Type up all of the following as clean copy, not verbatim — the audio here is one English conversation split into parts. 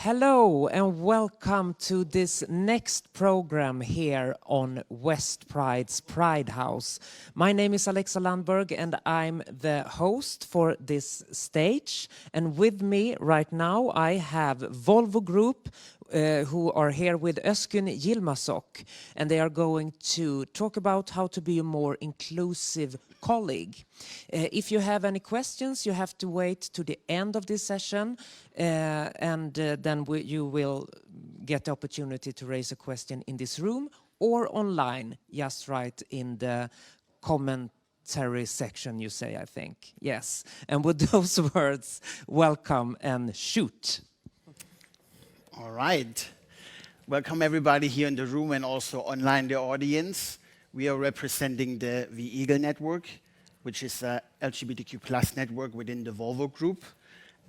Hello and welcome to this next program here on West Pride's Pride House. My name is Alexa Landberg and I'm the host for this stage. And with me right now I have Volvo Group who are here with Özgün Yilmazok, and they are going to talk about how to be a more inclusive colleague. If you have any questions, you have to wait to the end of this session, and then you will get the opportunity to raise a question in this room or online. Just write in the commentary section, you say, I think. Yes. And with those words, welcome and shoot. All right. Welcome everybody here in the room and also online the audience. We are representing the ENG network, which is a LGBTQ plus network within the Volvo Group.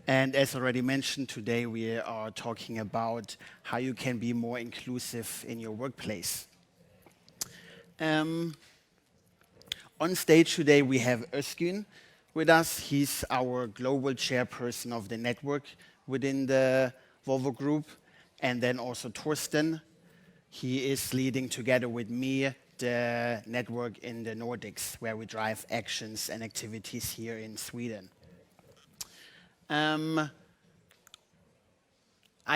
And as already mentioned, today we are talking about how you can be more inclusive in your workplace. On stage today we have Özgün with us. He's our global chairperson of the network within the Volvo Group, and then also Torsten. He is leading together with me the network in the Nordics, where we drive actions and activities here in Sweden. I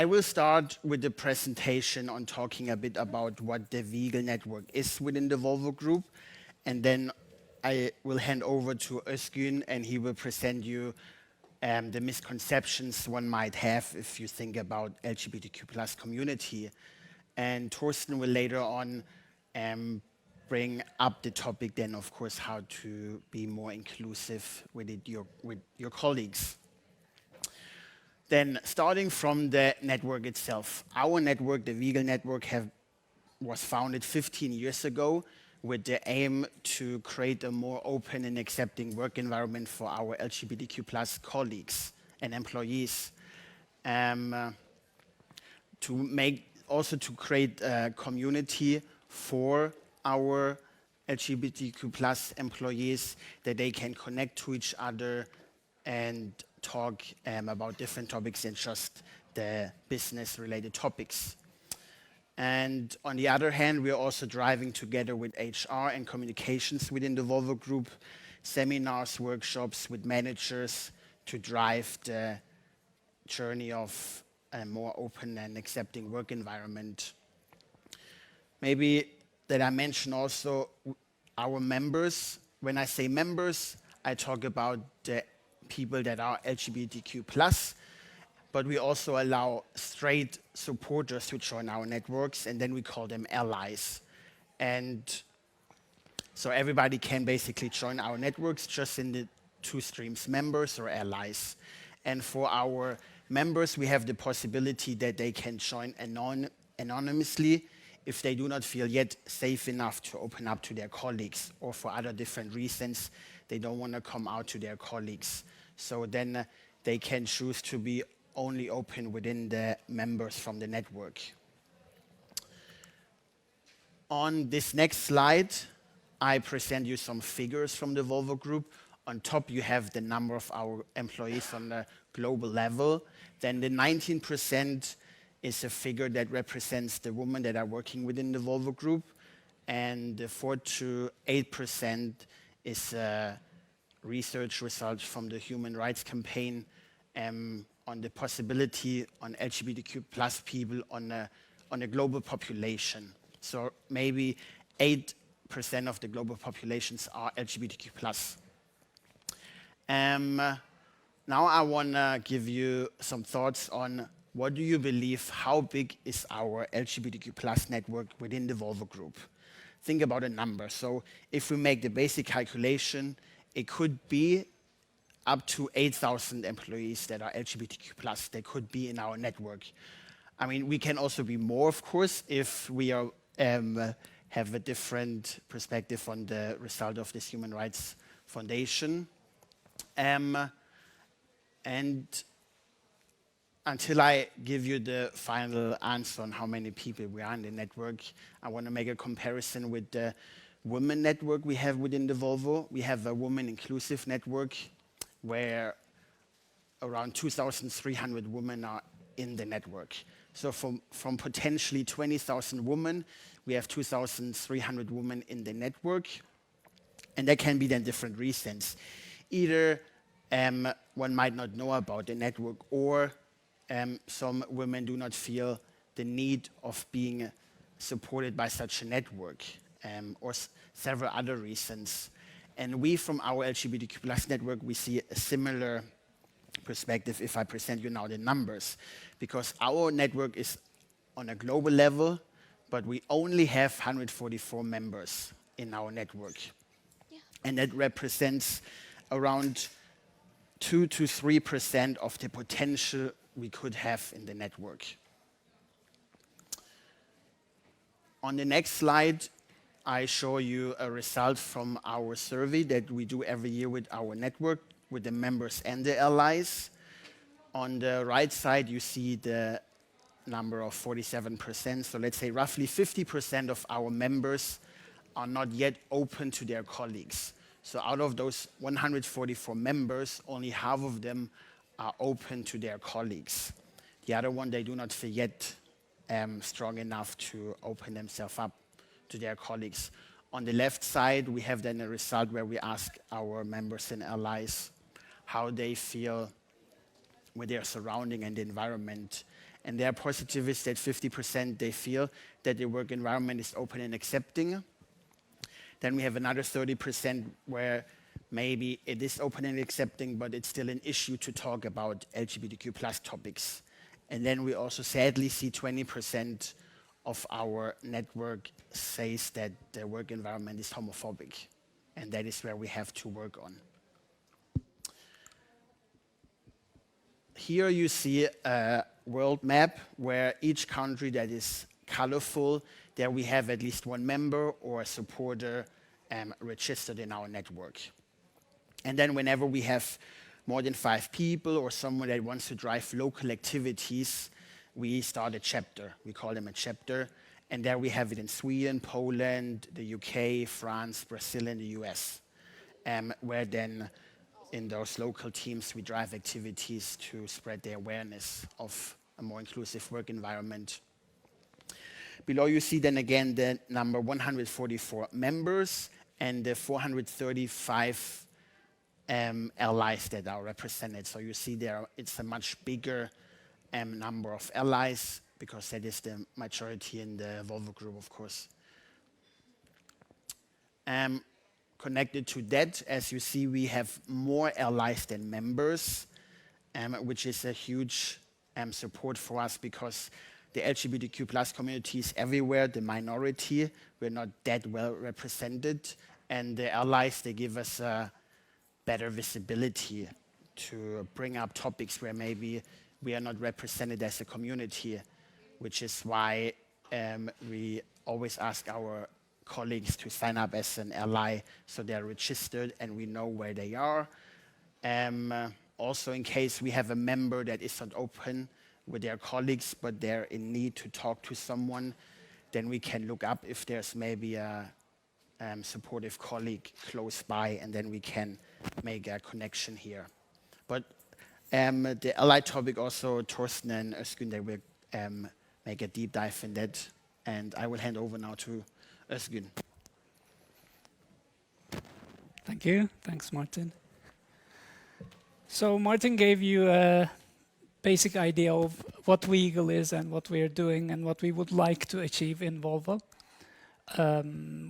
will start with the presentation on talking a bit about what the ENG network is within the Volvo Group, and then I will hand over to Özgün and he will present you the misconceptions one might have if you think about LGBTQ plus community. And Torsten will later on bring up the topic then, of course, how to be more inclusive with your colleagues. Then starting from the network itself. Our network, the ENG network, was founded 15 years ago with the aim to create a more open and accepting work environment for our LGBTQ plus colleagues and employees. To create a community for our LGBTQ plus employees that they can connect to each other and talk about different topics than just the business-related topics. And on the other hand, we are also driving together with HR and communications within the Volvo Group, seminars, workshops with managers to drive the journey of a more open and accepting work environment. Maybe that I mention also our members. When I say members, I talk about the people that are LGBTQ plus, but we also allow straight supporters to join our networks, and then we call them allies. And so everybody can basically join our networks just in the two streams, members or allies. And for our members, we have the possibility that they can join anonymously if they do not feel yet safe enough to open up to their colleagues, or for other different reasons, they don't want to come out to their colleagues. So then they can choose to be only open within the members from the network. On this next slide, I present you some figures from the Volvo Group. On top, you have the number of our employees on the global level. Then the 19% is a figure that represents the women that are working within the Volvo Group. And the 4 to 8% is a research result from the Human Rights Campaign on the possibility on LGBTQ plus people on a global population. So maybe 8% of the global populations are LGBTQ plus. Now I want to give you some thoughts on what do you believe, how big is our LGBTQ plus network within the Volvo Group? Think about a number. So if we make the basic calculation, it could be up to 8,000 employees that are LGBTQ plus. They could be in our network. I mean, we can also be more, of course, if we are, have a different perspective on the result of this Human Rights Foundation. And until I give you the final answer on how many people we are in the network, I want to make a comparison with the women network we have within the Volvo. We have a women inclusive network where around 2,300 women are in the network. So from potentially 20,000 women, we have 2,300 women in the network. And there can be then different reasons. Either one might not know about the network, or some women do not feel the need of being supported by such a network, or several other reasons. And we, from our LGBTQ plus network, we see a similar perspective if I present you now the numbers. Because our network is on a global level, but we only have 144 members in our network. Yeah. And that represents around 2 to 3% of the potential we could have in the network. On the next slide, I show you a result from our survey that we do every year with our network, with the members and the allies. On the right side, you see the number of 47%. So let's say roughly 50% of our members are not yet open to their colleagues. So out of those 144 members, only half of them are open to their colleagues. The other one, they do not feel yet strong enough to open themselves up to their colleagues. On the left side, we have then a result where we ask our members and allies how they feel with their surrounding and the environment. And their positive is that 50% they feel that the work environment is open and accepting. Then we have another 30% where maybe it is open and accepting, but it's still an issue to talk about LGBTQ plus topics. And then we also sadly see 20% of our network says that the work environment is homophobic. And that is where we have to work on. Here you see a world map where each country that is colorful, there we have at least one member or a supporter registered in our network. And then whenever we have more than 5 people or someone that wants to drive local activities, we start a chapter. We call them a chapter. And there we have it in Sweden, Poland, the UK, France, Brazil, and the US, where then in those local teams we drive activities to spread the awareness of a more inclusive work environment. Below you see then again the number 144 members and the 435 allies that are represented. So you see there it's a much bigger number of allies, because that is the majority in the Volvo Group, of course. Connected to that, as you see, we have more allies than members, which is a huge support for us, because the LGBTQ plus community is everywhere, the minority, we're not that well represented, and the allies, they give us better visibility to bring up topics where maybe we are not represented as a community, which is why we always ask our colleagues to sign up as an ally so they're registered and we know where they are. Also, in case we have a member that is not open with their colleagues but they're in need to talk to someone, then we can look up if there's maybe a supportive colleague close by, and then we can make a connection here. But the ally topic also, Torsten and Özgün, they will make a deep dive in that, and I will hand over now to Özgün. Thank you. Thanks, Martin. So Martin gave you a basic idea of what WeEagle is and what we are doing and what we would like to achieve in Volvo.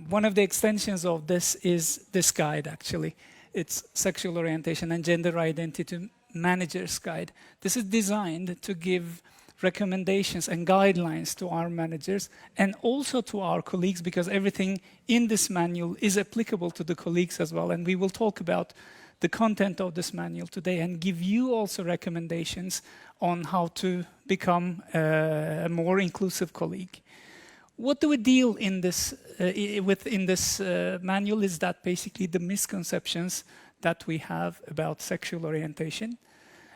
One of the extensions of this is this guide, actually. It's Sexual Orientation and Gender Identity Manager's Guide. This is designed to give recommendations and guidelines to our managers and also to our colleagues, because everything in this manual is applicable to the colleagues as well. And we will talk about the content of this manual today and give you also recommendations on how to become a more inclusive colleague. What do we deal in this, with in this manual is that basically the misconceptions that we have about sexual orientation.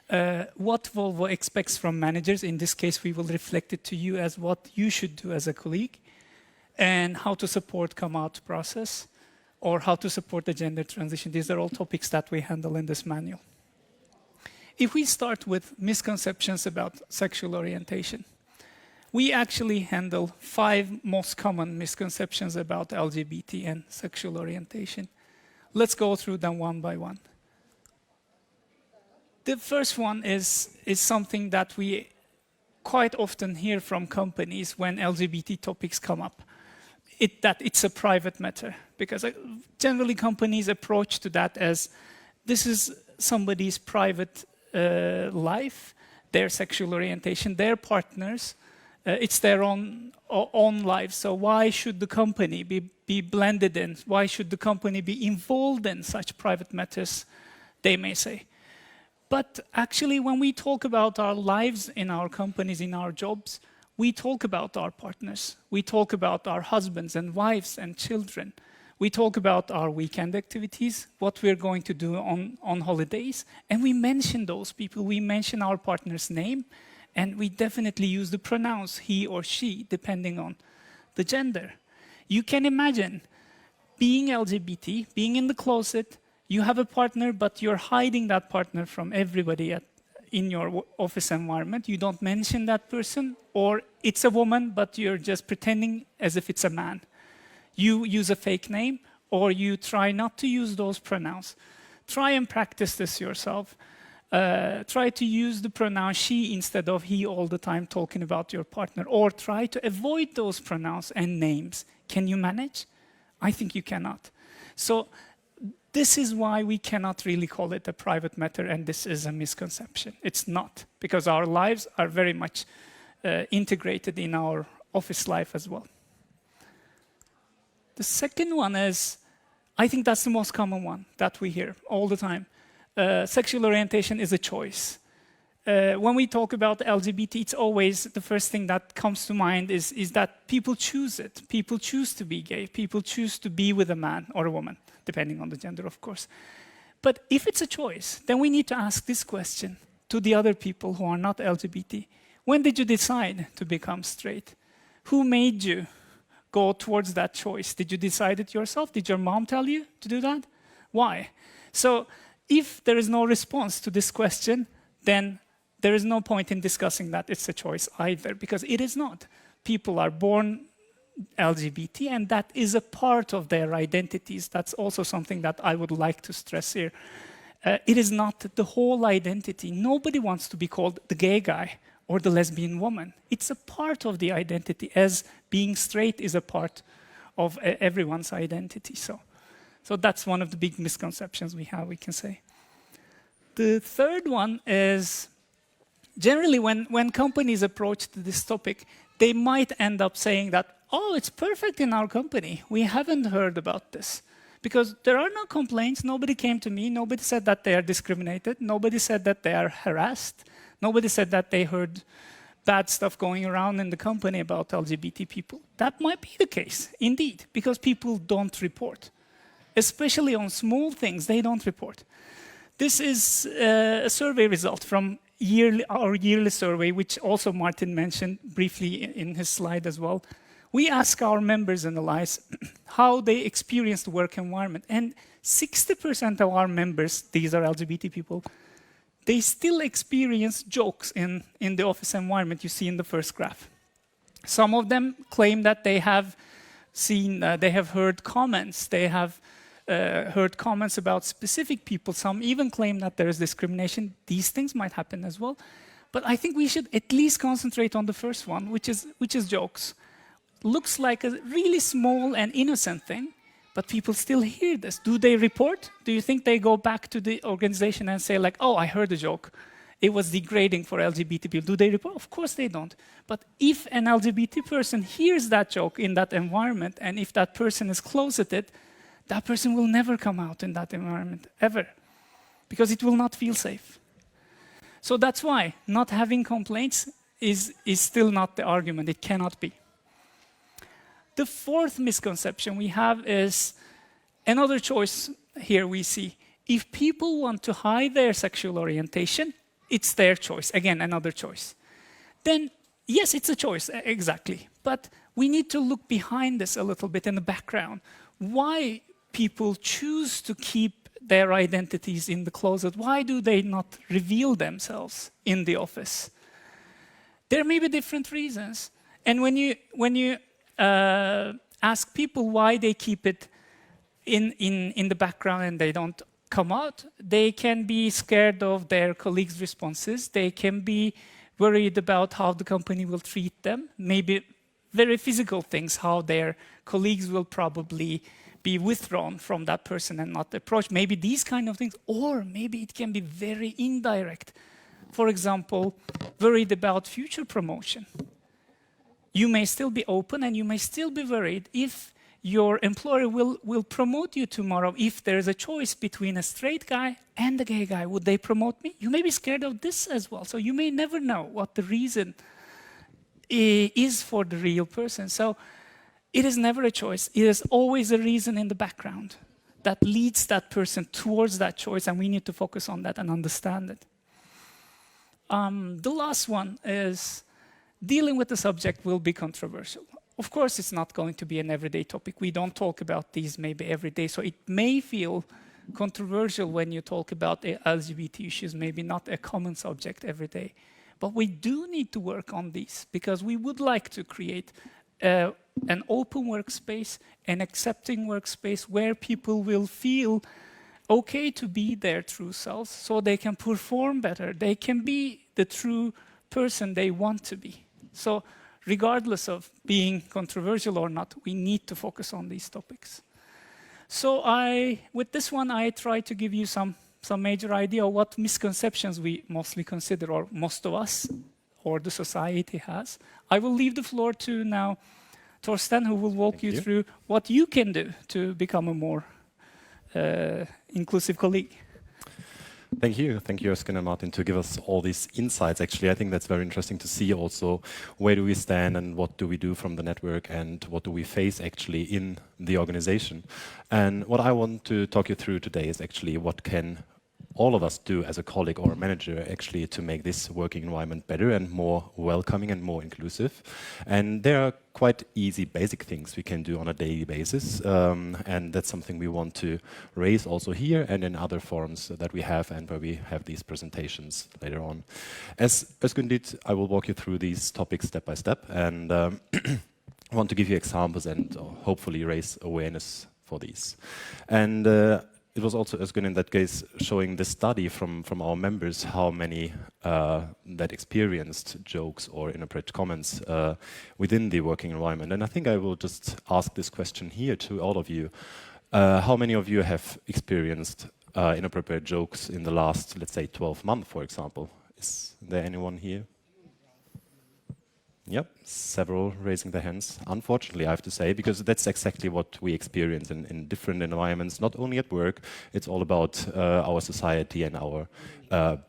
What Volvo expects from managers, in this case we will reflect it to you as what you should do as a colleague, and how to support come-out process, or how to support the gender transition. These are all topics that we handle in this manual. If we start with misconceptions about sexual orientation, we actually handle 5 most common misconceptions about LGBT and sexual orientation. Let's go through them one by one. The first one is something that we quite often hear from companies when LGBT topics come up. That it's a private matter. Because generally companies approach to that as this is somebody's private life, their sexual orientation, their partners. It's their own life. So why should the company be blended in? Why should the company be involved in such private matters, they may say. But actually, when we talk about our lives in our companies, in our jobs, we talk about our partners. We talk about our husbands and wives and children. We talk about our weekend activities, what we're going to do on holidays. And we mention those people. We mention our partner's name. And we definitely use the pronouns he or she, depending on the gender. You can imagine being LGBT, being in the closet, you have a partner, but you're hiding that partner from everybody in your office environment. You don't mention that person, or it's a woman, but you're just pretending as if it's a man. You use a fake name, or you try not to use those pronouns. Try and practice this yourself. Try to use the pronoun she instead of he all the time talking about your partner, or try to avoid those pronouns and names. Can you manage? I think you cannot. So this is why we cannot really call it a private matter, and this is a misconception. It's not, because our lives are very much integrated in our office life as well. The second one is, I think that's the most common one that we hear all the time. Sexual orientation is a choice. When we talk about LGBT, it's always the first thing that comes to mind is that people choose it. People choose to be gay. People choose to be with a man or a woman, depending on the gender, of course. But if it's a choice, then we need to ask this question to the other people who are not LGBT. When did you decide to become straight? Who made you go towards that choice? Did you decide it yourself? Did your mom tell you to do that? Why? So if there is no response to this question, then there is no point in discussing that it's a choice either, because it is not. People are born LGBT, and that is a part of their identities. That's also something that I would like to stress here. It is not the whole identity. Nobody wants to be called the gay guy or the lesbian woman. It's a part of the identity, as being straight is a part of everyone's identity. So that's one of the big misconceptions we have, we can say. The third one is, generally when companies approach this topic, they might end up saying that, oh, it's perfect in our company. We haven't heard about this. Because there are no complaints. Nobody came to me. Nobody said that they are discriminated. Nobody said that they are harassed. Nobody said that they heard bad stuff going around in the company about LGBT people. That might be the case, indeed, because people don't report. Especially on small things, they don't report. This is a survey result from our yearly survey, which also Martin mentioned briefly in his slide as well. We ask our members analyze how they experience the work environment. And 60% of our members, these are LGBT people, they still experience jokes in the office environment you see in the first graph. Some of them claim that they have heard comments, they have heard comments about specific people. Some even claim that there is discrimination. These things might happen as well. But I think we should at least concentrate on the first one, which is jokes. Looks like a really small and innocent thing, but people still hear this. Do they report? Do you think they go back to the organization and say like, oh, I heard a joke. It was degrading for LGBT people. Do they report? Of course they don't. But if an LGBT person hears that joke in that environment, and if that person is closeted, that person will never come out in that environment, ever. Because it will not feel safe. So that's why not having complaints is still not the argument. It cannot be. The fourth misconception we have is another choice here we see. If people want to hide their sexual orientation, it's their choice. Again, another choice. Then, yes, it's a choice, exactly. But we need to look behind this a little bit in the background. Why people choose to keep their identities in the closet, why do they not reveal themselves in the office? There may be different reasons. And when you ask people why they keep it in the background and they don't come out, they can be scared of their colleagues' responses. They can be worried about how the company will treat them. Maybe very physical things, how their colleagues will probably be withdrawn from that person and not approached. Maybe these kind of things. Or maybe it can be very indirect. For example, worried about future promotion. You may still be open and you may still be worried if your employer will promote you tomorrow. If there is a choice between a straight guy and a gay guy, would they promote me? You may be scared of this as well. So you may never know what the reason is for the real person. So it is never a choice. It is always a reason in the background that leads that person towards that choice, and we need to focus on that and understand it. The last one is dealing with the subject will be controversial. Of course, it's not going to be an everyday topic. We don't talk about these maybe every day, so it may feel controversial when you talk about LGBT issues, maybe not a common subject every day. But we do need to work on these because we would like to create an open workspace, an accepting workspace where people will feel okay to be their true selves so they can perform better. They can be the true person they want to be. So regardless of being controversial or not, we need to focus on these topics. So with this one, I try to give you some major idea of what misconceptions we mostly consider, or most of us, or the society has. I will leave the floor to now Torsten, who will walk you through what you can do to become a more inclusive colleague. Thank you, Özgün and Martin, to give us all these insights. Actually, I think that's very interesting to see also where do we stand and what do we do from the network and what do we face actually in the organization. And what I want to talk you through today is actually what can all of us do as a colleague or a manager actually to make this working environment better and more welcoming and more inclusive. And there are quite easy basic things we can do on a daily basis, and that's something we want to raise also here and in other forums that we have and where we have these presentations later on. As Özgün did, I will walk you through these topics step by step, and I want to give you examples and hopefully raise awareness for these. And it was also Özgün in that case showing the study from our members how many that experienced jokes or inappropriate comments within the working environment. And I think I will just ask this question here to all of you. How many of you have experienced inappropriate jokes in the last, let's say, 12 months, for example? Is there anyone here? Yep, several raising their hands, unfortunately, I have to say, because that's exactly what we experience in different environments, not only at work. It's all about our society and our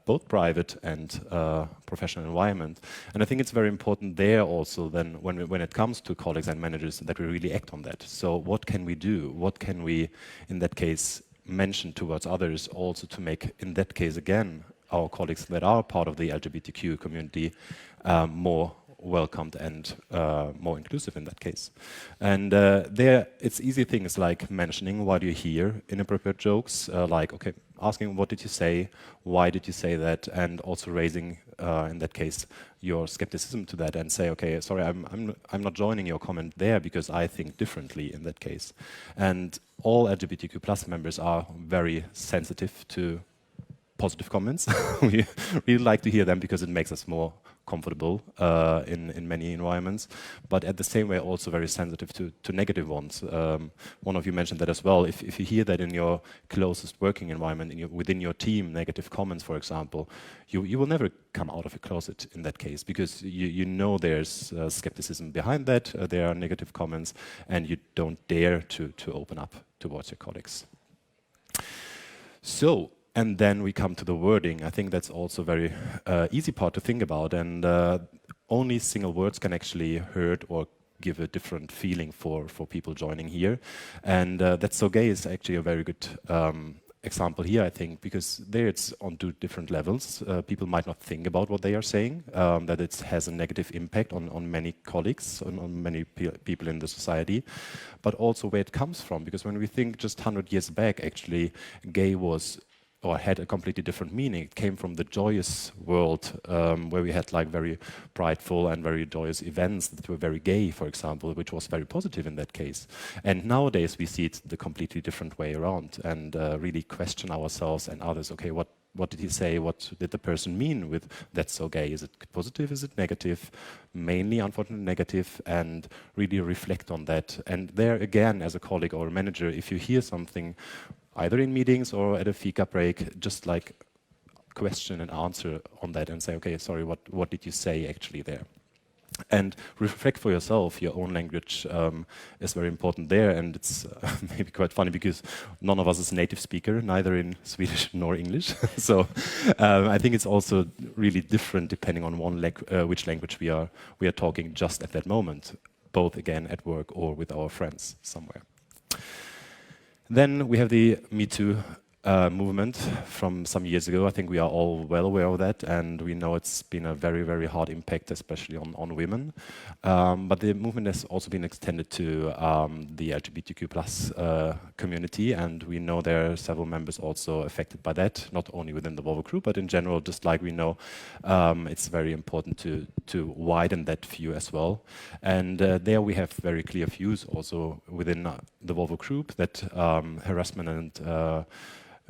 both private and professional environment. And I think it's very important there also then when it comes to colleagues and managers that we really act on that. So what can we do? What can we, in that case, mention towards others also to make, in that case again, our colleagues that are part of the LGBTQ community more welcomed and more inclusive in that case. And there it's easy things like mentioning why do you hear inappropriate jokes, like, okay, asking what did you say, why did you say that, and also raising, in that case, your skepticism to that and say, okay, sorry, I'm not joining your comment there because I think differently in that case. And all LGBTQ plus members are very sensitive to positive comments. We really like to hear them because it makes us more comfortable in many environments, but at the same way also very sensitive to negative ones. One of you mentioned that as well. If you hear that in your closest working environment, within your team, negative comments, for example, you will never come out of a closet in that case because you know there's skepticism behind that, there are negative comments, and you don't dare to open up towards your colleagues. So, and then we come to the wording. I think that's also a very easy part to think about, and only single words can actually hurt or give a different feeling for people joining here. And That's So Gay is actually a very good example here, I think, because there it's on two different levels. People might not think about what they are saying, that it has a negative impact on many colleagues, on many people in the society, but also where it comes from. Because when we think just 100 years back, actually, gay was or had a completely different meaning. It came from the joyous world where we had like very prideful and very joyous events that were very gay, for example, which was very positive in that case. And nowadays we see it the completely different way around and really question ourselves and others. Okay, what did he say? What did the person mean with that's so gay? Is it positive? Is it negative? Mainly, unfortunately, negative, and really reflect on that. And there again, as a colleague or a manager, if you hear something either in meetings or at a fika break, just like question and answer on that and say, okay, sorry, what did you say actually there? And reflect for yourself. Your own language is very important there, and it's maybe quite funny because none of us is a native speaker, neither in Swedish nor English. So I think it's also really different depending on which language we are talking just at that moment, both again at work or with our friends somewhere. Then we have the Metoo movement from some years ago. I think we are all well aware of that, and we know it's been a very, very hard impact, especially on women. But the movement has also been extended to the LGBTQ+ community, and we know there are several members also affected by that, not only within the Volvo Group, but in general, just like we know, it's very important to widen that view as well. And there we have very clear views also within the Volvo Group that harassment and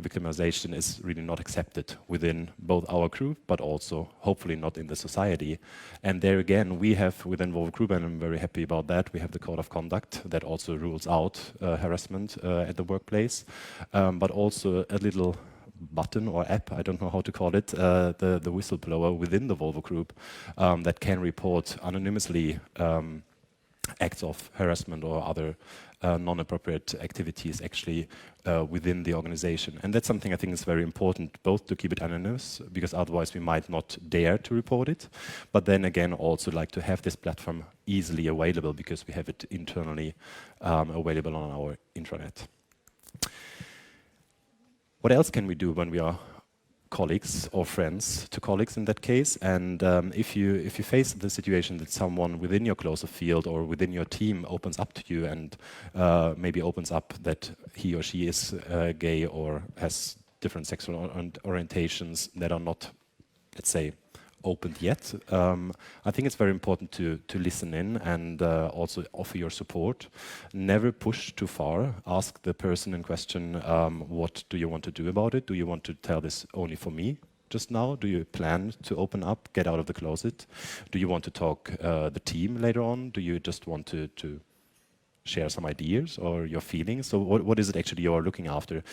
victimization is really not accepted within both our group, but also hopefully not in the society. And there again, we have within Volvo Group, and I'm very happy about that, we have the code of conduct that also rules out harassment at the workplace, but also a little button or app, I don't know how to call it, the whistleblower within the Volvo Group that can report anonymously acts of harassment or other non-appropriate activities actually within the organization. And that's something I think is very important, both to keep it anonymous, because otherwise we might not dare to report it, but then again also like to have this platform easily available because we have it internally available on our intranet. What else can we do when we are colleagues or friends to colleagues in that case? And if you face the situation that someone within your closer field or within your team opens up to you and maybe opens up that he or she is gay or has different sexual orientations that are not, let's say, opened yet, I think it's very important to listen in and also offer your support. Never push too far. Ask the person in question, what do you want to do about it? Do you want to tell this only for me just now? Do you plan to open up, get out of the closet? Do you want to talk the team later on? Do you just want to share some ideas or your feelings? So what is it actually you are looking after?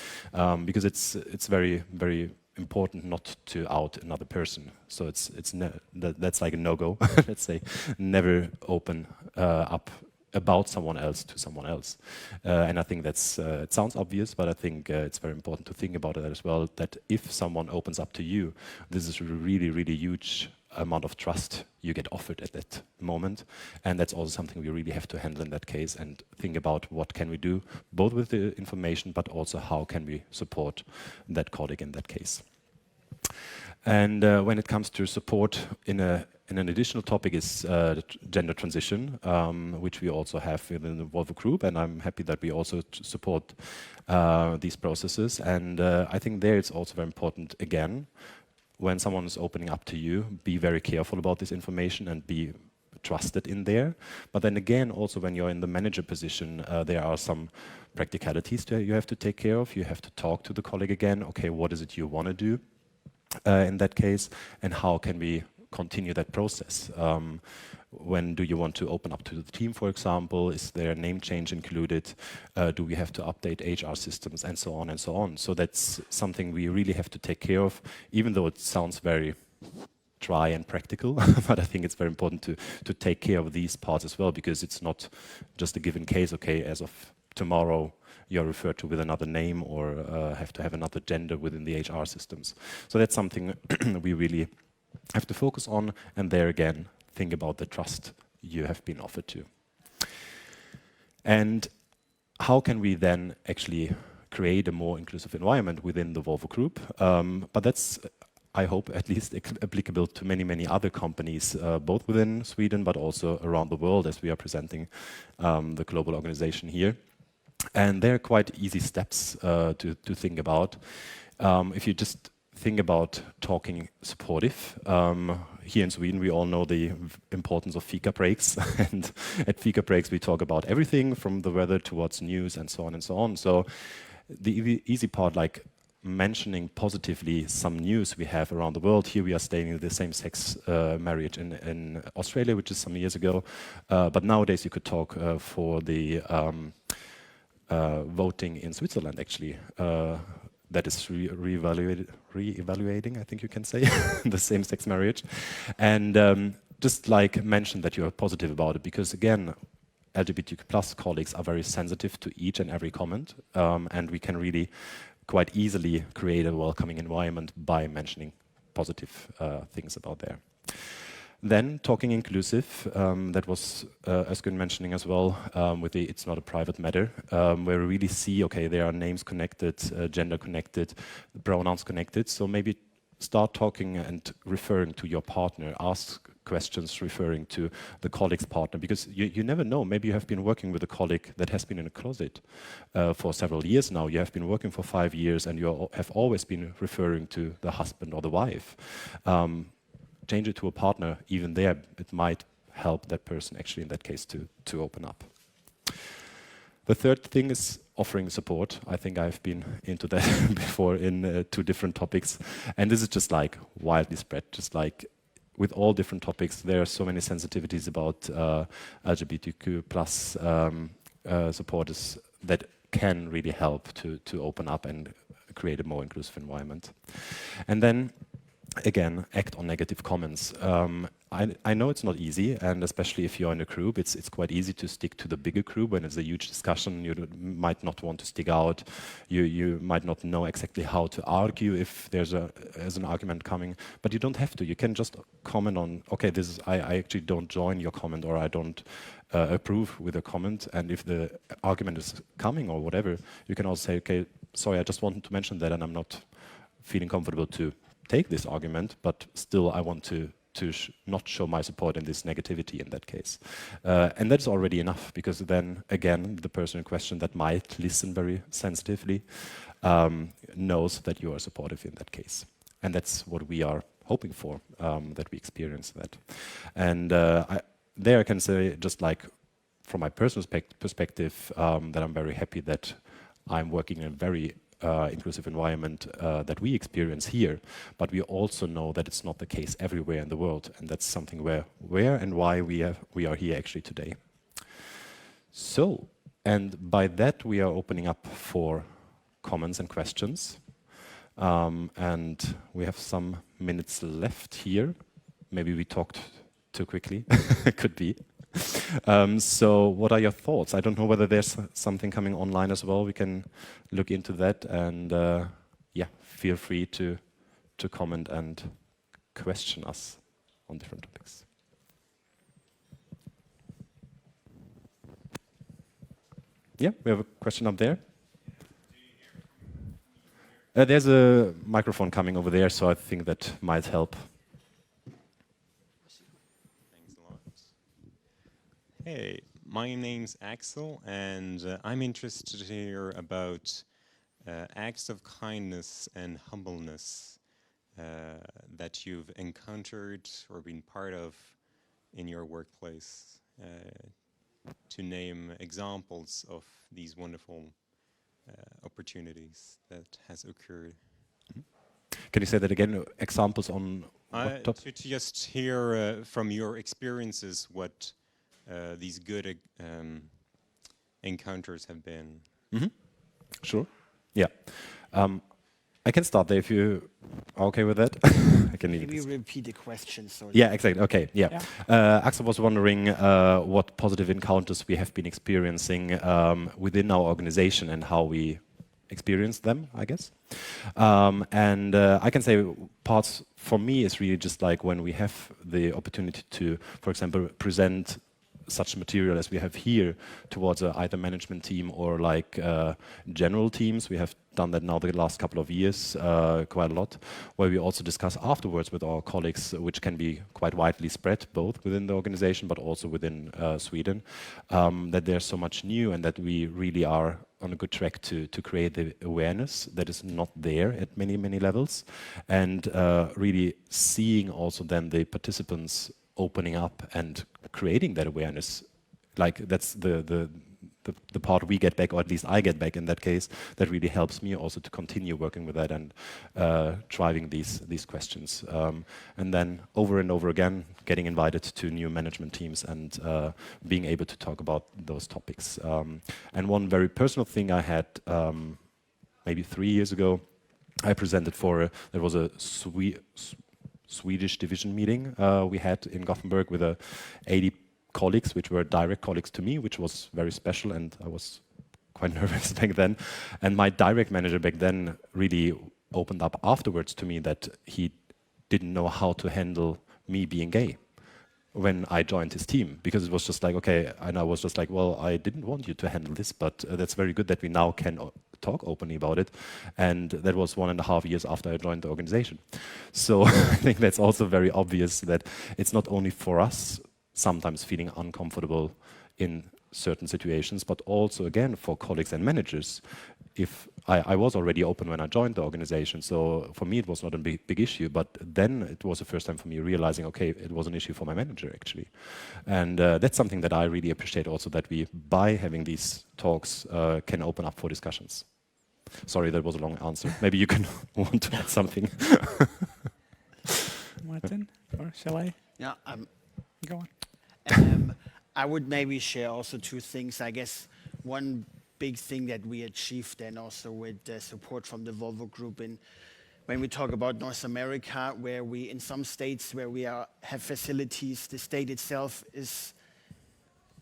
Because it's very, very important not to out another person. So that's like a no-go. Let's say never open up about someone else to someone else. And I think that's it sounds obvious, but I think it's very important to think about it as well, that if someone opens up to you, this is a really, really huge amount of trust you get offered at that moment, and that's also something we really have to handle in that case and think about what can we do both with the information but also how can we support that colleague in that case. And when it comes to support in an additional topic is gender transition, which we also have within the Volvo Group, and I'm happy that we also support these processes. And I think there it's also very important, again, when someone is opening up to you, be very careful about this information and be trusted in there. But then again, also when you're in the manager position, there are some practicalities that you have to take care of. You have to talk to the colleague again. Okay, what is it you want to do in that case? And how can we continue that process? When do you want to open up to the team, for example? Is there a name change included? Do we have to update HR systems and so on and so on? So that's something we really have to take care of, even though it sounds very dry and practical, but I think it's very important to take care of these parts as well, because it's not just a given case, okay, as of tomorrow you're referred to with another name or have to have another gender within the HR systems. So that's something we really have to focus on, and there again, think about the trust you have been offered to. And how can we then actually create a more inclusive environment within the Volvo Group. But that's, I hope, at least applicable to many, many other companies, both within Sweden but also around the world, as we are presenting the global organization here. And there are quite easy steps to think about. If you just think about talking supportive, here in Sweden we all know the importance of fika breaks, and at fika breaks we talk about everything from the weather towards news and so on and so on. So the easy part, like mentioning positively some news we have around the world. Here we are stating the same-sex marriage in Australia, which is some years ago, but nowadays you could talk for the voting in Switzerland, actually. That is re-evaluating, I think you can say, the same-sex marriage. And just like mention that you are positive about it, because again, LGBTQ plus colleagues are very sensitive to each and every comment, and we can really quite easily create a welcoming environment by mentioning positive things about there. Then talking inclusive, that was Özgün mentioning as well, with the it's not a private matter, where we really see, okay, there are names connected, gender connected, pronouns connected, so maybe start talking and referring to your partner, ask questions referring to the colleague's partner, because you never know, maybe you have been working with a colleague that has been in a closet for several years now, you have been working for 5 years and you have always been referring to the husband or the wife. Change it to a partner, even there, it might help that person actually in that case to open up. The third thing is offering support. I think I've been into that before in 2 different topics. And this is just like widely spread, just like with all different topics, there are so many sensitivities about LGBTQ plus supporters that can really help to open up and create a more inclusive environment. And then again, act on negative comments. I know it's not easy, and especially if you're in a group, it's quite easy to stick to the bigger group when it's a huge discussion. You might not want to stick out. You might not know exactly how to argue if there's an argument coming, but you don't have to. You can just comment on, okay, this is I actually don't join your comment, or I don't approve with a comment. And if the argument is coming or whatever, you can also say, okay, sorry, I just wanted to mention that, and I'm not feeling comfortable to take this argument, but still I want to not show my support in this negativity in that case. And that's already enough, because then again, the person in question that might listen very sensitively knows that you are supportive in that case. And that's what we are hoping for, that we experience that. And I can say, just like from my personal perspective, that I'm very happy that I'm working in a very inclusive environment that we experience here, but we also know that it's not the case everywhere in the world, and that's something where and why we are here actually today. So, and by that we are opening up for comments and questions, and we have some minutes left here. Maybe we talked too quickly, could be. So what are your thoughts? I don't know whether there's something coming online as well. We can look into that, and yeah, feel free to comment and question us on different topics. Yeah, we have a question up there. There's a microphone coming over there, so I think that might help. Hey, my name's Axel, and I'm interested to hear about acts of kindness and humbleness that you've encountered or been part of in your workplace. To name examples of these wonderful opportunities that has occurred. Can you say that again? Examples on what topic? To just hear from your experiences what these good encounters have been. Mm-hmm. Sure. Yeah. I can start there if you are okay with that. I can Maybe repeat the question. Sorry. Yeah, exactly. Okay. Yeah. Axel was wondering what positive encounters we have been experiencing within our organization and how we experience them, I guess. And I can say parts for me is really just like when we have the opportunity to, for example, present such material as we have here towards either management team or like general teams. We have done that now the last couple of years quite a lot, where we also discuss afterwards with our colleagues, which can be quite widely spread, both within the organization but also within Sweden, that there's so much new and that we really are on a good track to create the awareness that is not there at many, many levels, and really seeing also then the participants opening up and creating that awareness. Like that's the part we get back, or at least I get back in that case, that really helps me also to continue working with that and driving these questions. And then over and over again, getting invited to new management teams and being able to talk about those topics. And one very personal thing I had maybe 3 years ago, I presented for, there was a Swedish division meeting we had in Gothenburg with 80 colleagues, which were direct colleagues to me, which was very special, and I was quite nervous back then. And my direct manager back then really opened up afterwards to me that he didn't know how to handle me being gay when I joined his team, because it was just like, okay, and I was just like, well, I didn't want you to handle this, but that's very good that we now can talk openly about it. And that was 1.5 years after I joined the organization. So I think that's also very obvious that it's not only for us sometimes feeling uncomfortable in certain situations, but also again for colleagues and managers. If I was already open when I joined the organization, so for me it was not a big issue, but then it was the first time for me realizing, okay, it was an issue for my manager actually. And that's something that I really appreciate also, that we, by having these talks, can open up for discussions. Sorry, that was a long answer. Maybe you can want to add something. Martin, or shall I? Yeah, Go on. I would maybe share also two things. I guess one big thing that we achieved, and also with the support from the Volvo Group, in when we talk about North America, where we, in some states where we have facilities, the state itself is,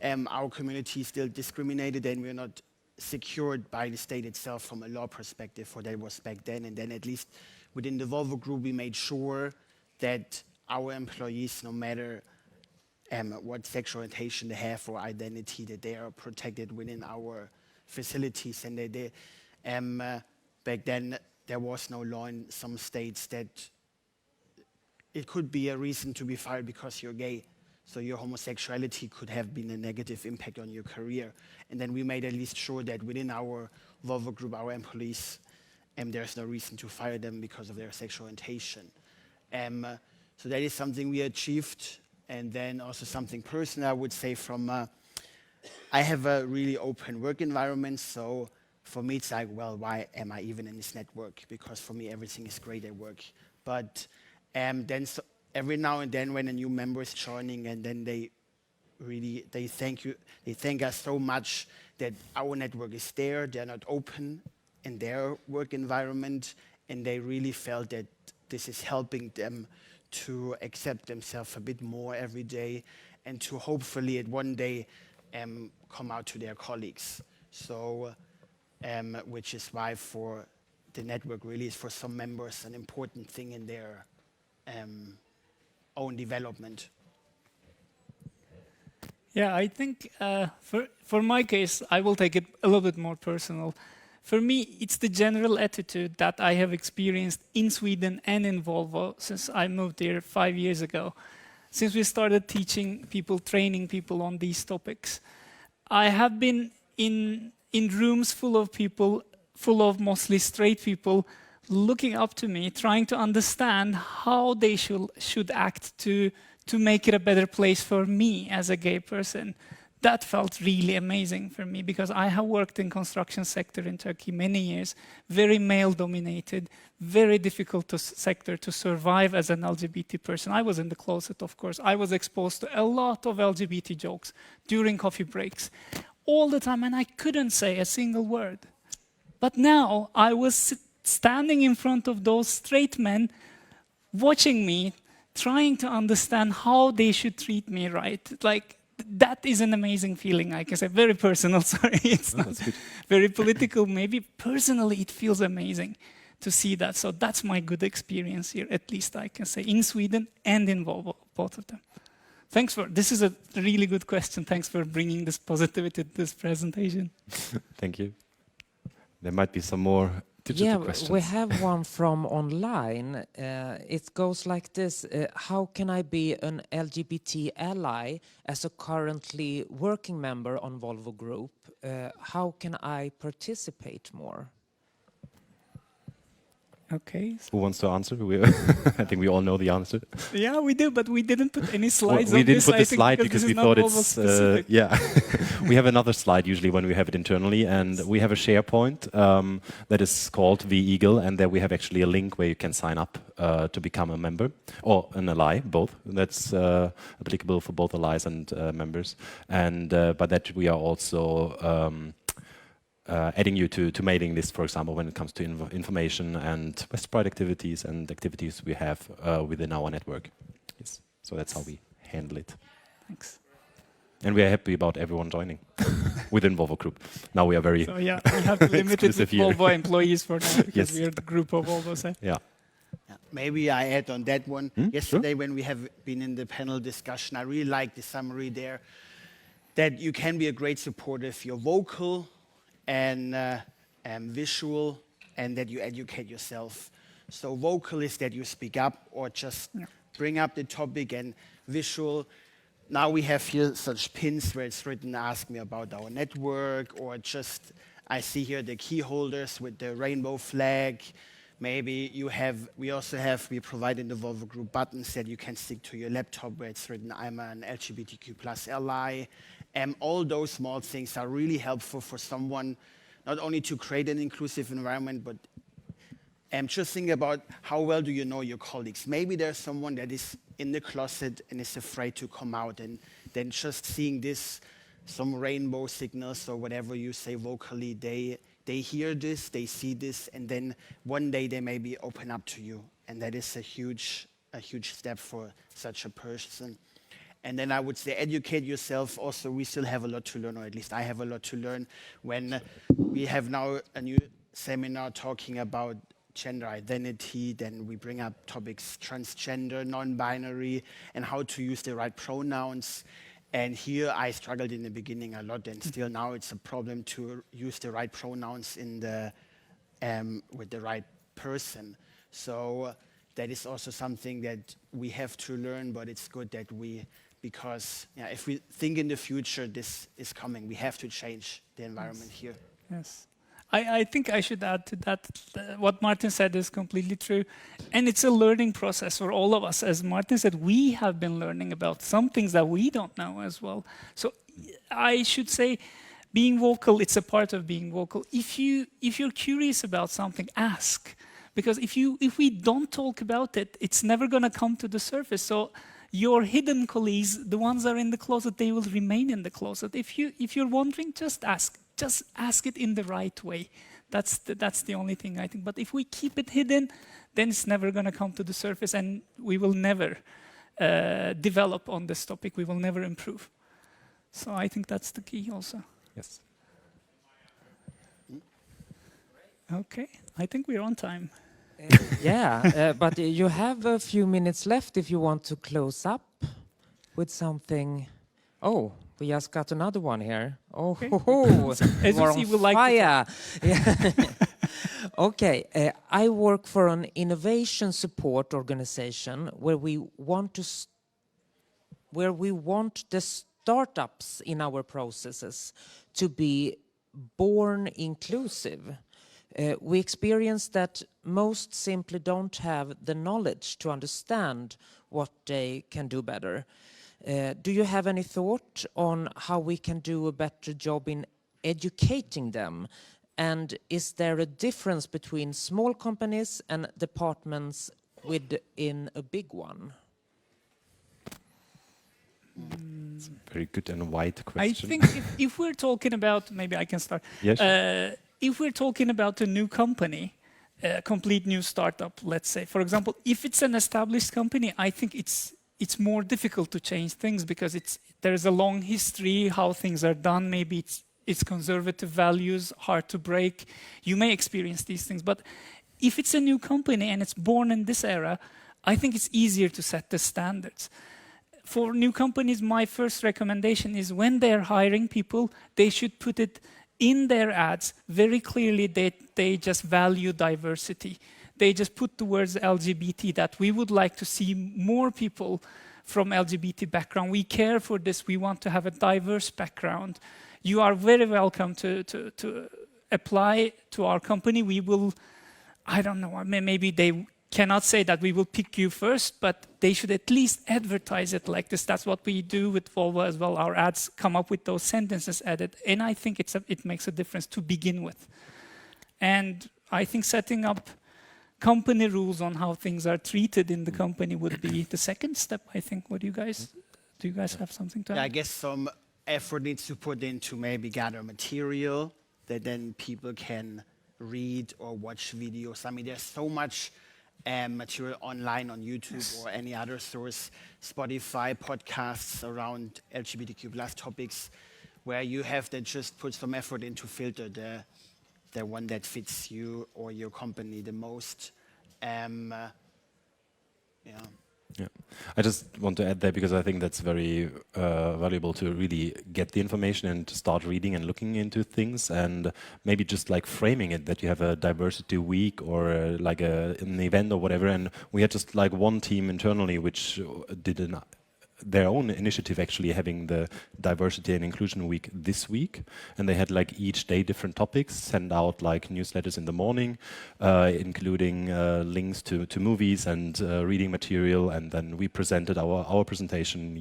our community is still discriminated, and we're not secured by the state itself from a law perspective, for that was back then. And then at least within the Volvo Group, we made sure that our employees, no matter what sexual orientation they have or identity, that they are protected within our facilities. And back then there was no law in some states that it could be a reason to be fired because you're gay. So your homosexuality could have been a negative impact on your career. And then we made at least sure that within our Volvo Group, our employees, there's no reason to fire them because of their sexual orientation. So that is something we achieved. And then also something personal, I would say, from I have a really open work environment. So for me, it's like, well, why am I even in this network? Because for me, everything is great at work. But then every now and then, when a new member is joining, and then they thank us so much that our network is there. They're not open in their work environment, and they really felt that this is helping them to accept themselves a bit more every day, and to hopefully at one day come out to their colleagues. So, which is why for the network really is for some members an important thing in their own development. Yeah, I think for my case, I will take it a little bit more personal. For me, it's the general attitude that I have experienced in Sweden and in Volvo since I moved here 5 years ago. Since we started teaching people, training people on these topics, I have been in rooms full of people, full of mostly straight people, looking up to me, trying to understand how they should act to make it a better place for me as a gay person. That felt really amazing for me, because I have worked in construction sector in Turkey many years, very male-dominated, very difficult sector to survive as an LGBT person. I was in the closet, of course. I was exposed to a lot of LGBT jokes during coffee breaks, all the time, and I couldn't say a single word. But now I was standing in front of those straight men, watching me, trying to understand how they should treat me right. Like, that is an amazing feeling, I can say. Very personal, sorry. It's not very political. Maybe personally it feels amazing to see that. So that's my good experience here, at least I can say, in Sweden and in Volvo, both of them. Thanks for, this is a really good question. Thanks for bringing this positivity to this presentation. Thank you. There might be some more digital questions. We have one from online. It goes like this. How can I be an LGBT ally as a currently working member on Volvo Group? How can I participate more? Okay. Who wants to answer? I think we all know the answer. Yeah, we do, but we didn't put any slides We on didn't this. put the I think slide because we this is thought not it's Volvo-specific. yeah. We have another slide usually when we have it internally, and we have a SharePoint that is called V-Eagle, and there we have actually a link where you can sign up to become a member or an ally, both. That's applicable for both allies and members. And by that we are also adding you to mailing list, for example, when it comes to information and West Pride activities and activities we have within our network. Yes. So that's how we handle it. Thanks. And we are happy about everyone joining within Volvo Group. Now we are very So yeah, we have to limit it with exclusive here. Volvo employees for now because Yes. we are the group of Volvo. So. yeah. Yeah, maybe I add on that one. Hmm? Yesterday, when we have been in the panel discussion, I really liked the summary there, that you can be a great supporter if you're vocal and visual, and that you educate yourself. So vocal is that you speak up or just bring up the topic, and visual. Now we have here such pins where it's written, ask me about our network, or just, I see here the key holders with the rainbow flag. Maybe you have, we provide in the Volvo Group buttons that you can stick to your laptop where it's written, I'm an LGBTQ plus ally. All those small things are really helpful for someone, not only to create an inclusive environment, but just think about how well do you know your colleagues. Maybe there's someone that is in the closet and is afraid to come out, and then just seeing this, some rainbow signals or whatever you say vocally, they hear this, they see this, and then one day they maybe open up to you. And that is a huge step for such a person. And then I would say educate yourself. Also, we still have a lot to learn, or at least I have a lot to learn. When we have now a new seminar talking about gender identity, then we bring up topics transgender, non-binary, and how to use the right pronouns. And here I struggled in the beginning a lot, and still now it's a problem to use the right pronouns in the with the right person. So that is also something that we have to learn, but it's good that because if we think in the future this is coming, we have to change the environment here. Yes. I think I should add to that, what Martin said is completely true. And it's a learning process for all of us. As Martin said, we have been learning about some things that we don't know as well. So I should say, being vocal, it's a part of being vocal. If you're curious about something, ask. Because if we don't talk about it, it's never going to come to the surface. So your hidden colleagues, the ones that are in the closet, they will remain in the closet. If you're wondering, just ask. Just ask it in the right way. That's the only thing I think. But if we keep it hidden, then it's never going to come to the surface, and we will never develop on this topic. We will never improve. So I think that's the key also. Yes. Okay, I think we're on time. But you have a few minutes left if you want to close up with something. Oh, we just got another one here. Oh, Okay. As you see, we like to fire. Yeah. Okay, I work for an innovation support organization where we want the startups in our processes to be born inclusive. We experience that most simply don't have the knowledge to understand what they can do better. Do you have any thought on how we can do a better job in educating them? And is there a difference between small companies and departments within a big one? It's a very good and wide question. I think if we're talking about, maybe I can start. Yes. If we're talking about a new company, a complete new startup, let's say, for example, if it's an established company, I think it's more difficult to change things because there's a long history, how things are done. Maybe it's conservative values, hard to break. You may experience these things. But if it's a new company and it's born in this era, I think it's easier to set the standards. for new companies, my first recommendation is when they're hiring people, they should put it in their ads very clearly that they just value diversity. They just put the words LGBT, that we would like to see more people from LGBT background. We care for this. We want to have a diverse background. You are very welcome to apply to our company. We will, I don't know, maybe they cannot say that we will pick you first, but they should at least advertise it like this. That's what we do with Volvo as well. Our ads come up with those sentences added, and I think it makes a difference to begin with. And I think setting up company rules on how things are treated in the company would be the second step, I think. What do you guys have something to add? Yeah, I guess some effort needs to put into maybe gather material that then people can read or watch videos. I mean, there's so much material online on YouTube or any other source, Spotify, podcasts around LGBTQ plus topics, where you have to just put some effort into filter the one that fits you or your company the most. Yeah, I just want to add there because I think that's very valuable to really get the information and to start reading and looking into things, and maybe just like framing it that you have a diversity week or like an event or whatever. And we had just like one team internally which did their own initiative, actually having the diversity and inclusion week this week, and they had like each day different topics, send out like newsletters in the morning, including links to movies and reading material, and then we presented our presentation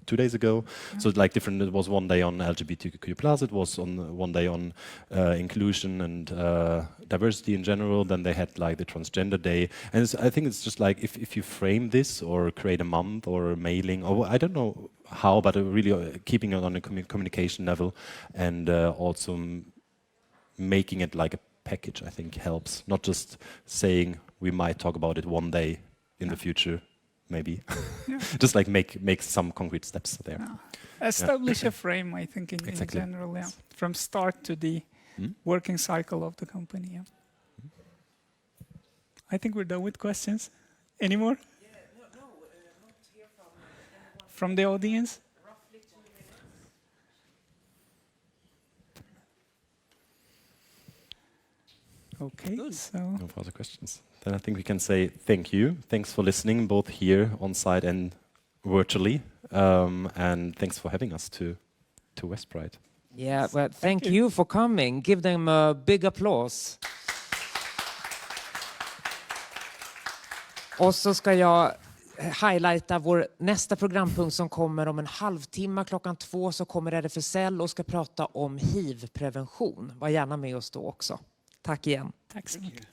2 days ago. So like different, it was one day on LGBTQ+, it was on one day on inclusion and diversity in general, then they had like the transgender day. And I think it's just like if you frame this or create a month or a mailing, or I don't know how, but really keeping it on a communication level, and also making it like a package, I think helps. Not just saying we might talk about it one day in the future, maybe. Just like make some concrete steps there. Establish a frame, I think, in general, from start to the working cycle of the company. Yeah. I think we're done with questions. Any more? Not here from the audience? Roughly 2 minutes. Okay, so No further questions. Then I think we can say thank you. Thanks for listening, both here on site and virtually. And thanks for having us to West Pride. Yeah, well, thank you for coming. Give them a big applause. Och så ska jag highlighta vår nästa programpunkt som kommer om en halvtimme. 2:00 så kommer RFSL och ska prata om HIV-prevention. Var gärna med oss då också. Tack igen. tack så mycket.